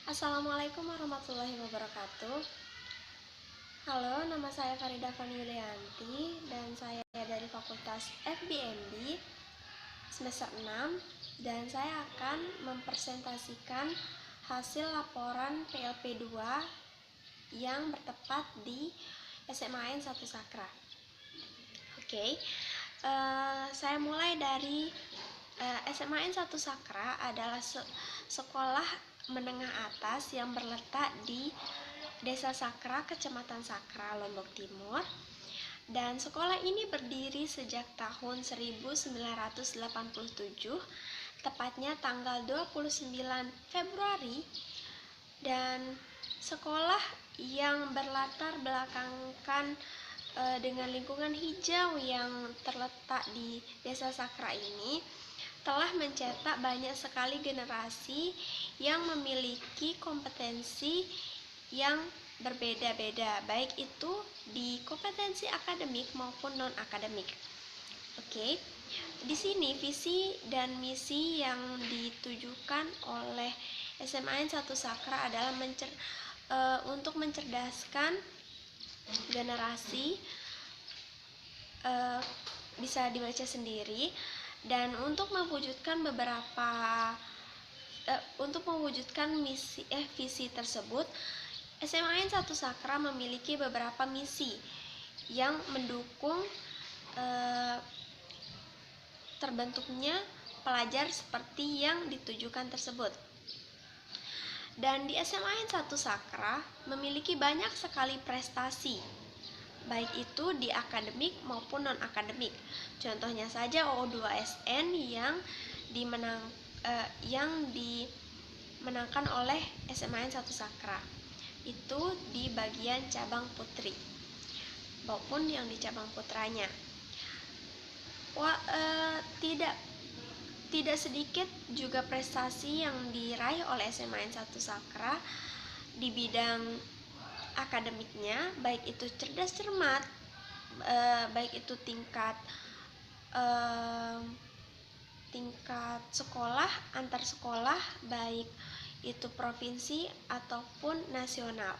Assalamualaikum warahmatullahi wabarakatuh. Halo, nama saya Farida Fani Yulianti dan saya dari Fakultas FBMB semester 6 dan saya akan mempresentasikan hasil laporan PLP2 yang bertempat di SMAN 1 Sakra. Saya mulai dari SMAN 1 Sakra adalah sekolah menengah atas yang berletak di Desa Sakra, Kecamatan Sakra, Lombok Timur. Dan sekolah ini berdiri sejak tahun 1987, tepatnya tanggal 29 Februari. Dan sekolah yang berlatar belakangkan dengan lingkungan hijau yang terletak di Desa Sakra ini telah mencetak banyak sekali generasi yang memiliki kompetensi yang berbeda-beda, baik itu di kompetensi akademik maupun non-akademik. Di sini visi dan misi yang ditujukan oleh SMAN 1 Sakra adalah untuk mencerdaskan generasi, bisa dibaca sendiri, dan untuk mewujudkan visi tersebut, SMAN 1 Sakra memiliki beberapa misi yang mendukung terbentuknya pelajar seperti yang ditujukan tersebut. Dan di SMAN 1 Sakra memiliki banyak sekali prestasi, baik itu di akademik maupun non-akademik. Contohnya saja OO2SN yang dimenangkan oleh SMAN 1 Sakra. Itu di bagian cabang putri maupun yang di cabang putranya. Tidak sedikit juga prestasi yang diraih oleh SMAN 1 Sakra di bidang akademiknya, baik itu cerdas cermat, baik itu tingkat sekolah, antar sekolah, baik itu provinsi ataupun nasional.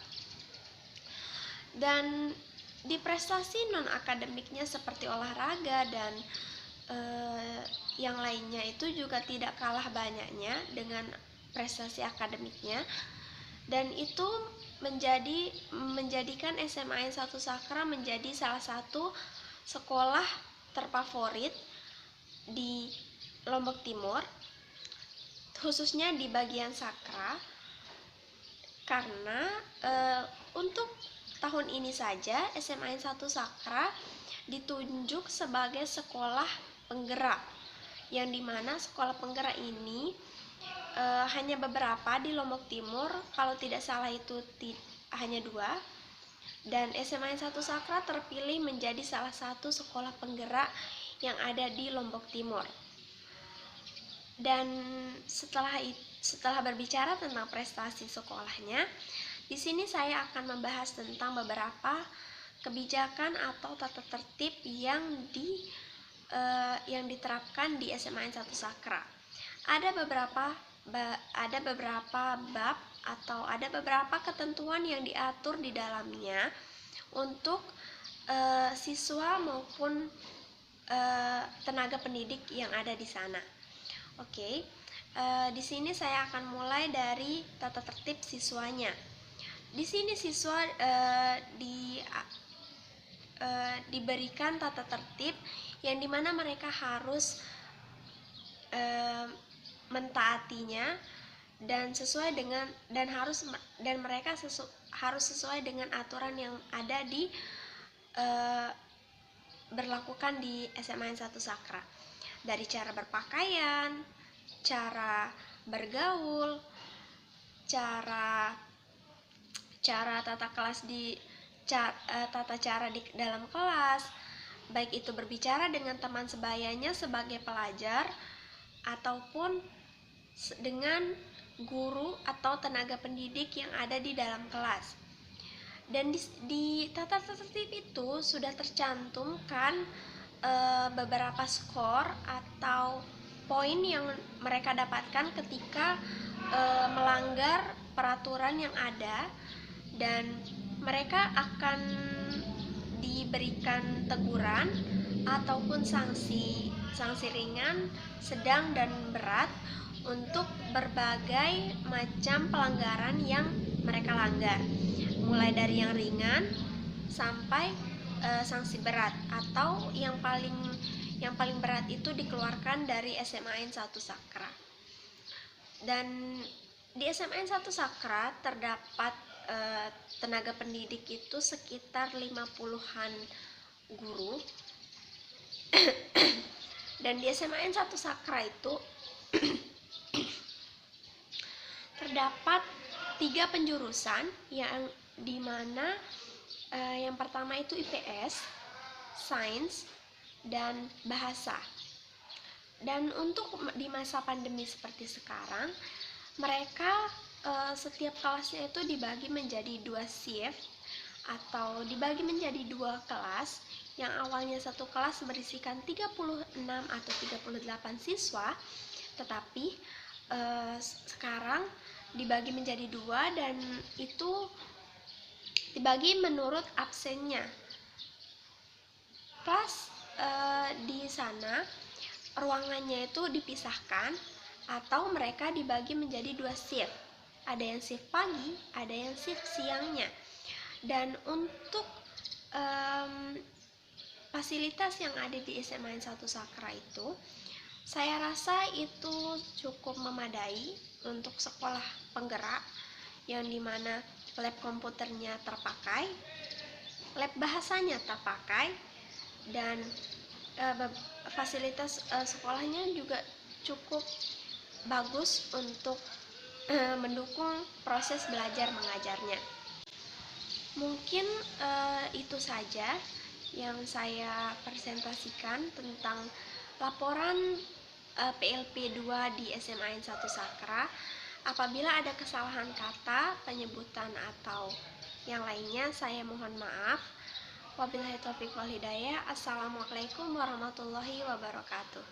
Dan di prestasi non-akademiknya seperti olahraga dan yang lainnya itu juga tidak kalah banyaknya dengan prestasi akademiknya, dan itu menjadikan SMAN 1 Sakra menjadi salah satu sekolah terfavorit di Lombok Timur, khususnya di bagian Sakra, karena untuk tahun ini saja SMAN 1 Sakra ditunjuk sebagai sekolah penggerak, yang dimana sekolah penggerak ini hanya beberapa di Lombok Timur, kalau tidak salah itu hanya 2, dan SMAN 1 Sakra terpilih menjadi salah satu sekolah penggerak yang ada di Lombok Timur. Dan setelah berbicara tentang prestasi sekolahnya, di sini saya akan membahas tentang beberapa kebijakan atau tata tertib yang diterapkan di SMAN 1 Sakra. Ada beberapa bab atau ada beberapa ketentuan yang diatur di dalamnya untuk siswa maupun tenaga pendidik yang ada di sana. Di sini saya akan mulai dari tata tertib siswanya. Di sini siswa diberikan tata tertib yang dimana mereka harus mentaatinya dan mereka harus sesuai dengan aturan yang ada berlakukan di SMAN 1 Sakra, dari cara berpakaian, cara bergaul, tata cara di dalam kelas, baik itu berbicara dengan teman sebayanya sebagai pelajar ataupun dengan guru atau tenaga pendidik yang ada di dalam kelas. Dan di tata tertib itu sudah tercantumkan beberapa skor atau poin yang mereka dapatkan ketika melanggar peraturan yang ada, dan mereka akan diberikan teguran ataupun sanksi ringan, sedang, dan berat untuk berbagai macam pelanggaran yang mereka langgar, mulai dari yang ringan sampai sanksi berat, atau yang paling berat itu dikeluarkan dari SMAN 1 Sakra. Dan di SMAN 1 Sakra terdapat tenaga pendidik itu sekitar 50-an guru. Dan di SMAN 1 Sakra itu terdapat 3 penjurusan, yang dimana yang pertama itu IPS, Sains, dan Bahasa. Dan untuk di masa pandemi seperti sekarang, mereka setiap kelasnya itu dibagi menjadi 2 shift atau dibagi menjadi 2 kelas, yang awalnya satu kelas berisikan 36 atau 38 siswa, tetapi sekarang dibagi menjadi 2, dan itu dibagi menurut absennya. Kelas di sana ruangannya itu dipisahkan atau mereka dibagi menjadi 2 shift. Ada yang shift pagi, ada yang shift siangnya. Dan untuk fasilitas yang ada di SMAN 1 Sakra itu, saya rasa itu cukup memadai untuk sekolah penggerak, yang dimana lab komputernya terpakai, lab bahasanya terpakai, dan fasilitas sekolahnya juga cukup bagus untuk mendukung proses belajar mengajarnya. Mungkin itu saja yang saya presentasikan tentang laporan PLP 2 di SMAN 1 Sakra. Apabila ada kesalahan kata, penyebutan, atau yang lainnya, saya mohon maaf. Wabillahi taufiq wal hidayah. Assalamualaikum warahmatullahi wabarakatuh.